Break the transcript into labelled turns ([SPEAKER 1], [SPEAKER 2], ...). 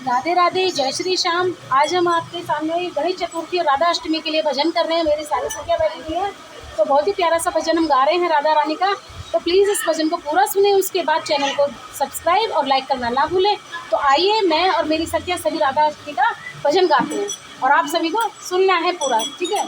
[SPEAKER 1] राधे राधे, जय श्री श्याम। आज हम आपके सामने गणेश चतुर्थी और राधा अष्टमी के लिए भजन कर रहे हैं। मेरी सारी सखियाँ बैठी हुई है, तो बहुत ही प्यारा सा भजन हम गा रहे हैं राधा रानी का। तो प्लीज़ इस भजन को पूरा सुने, उसके बाद चैनल को सब्सक्राइब और लाइक करना ना भूलें। तो आइए, मैं और मेरी सखियाँ सभी राधा अष्टमी का भजन गाते हैं और आप सभी को सुनना है पूरा, ठीक है।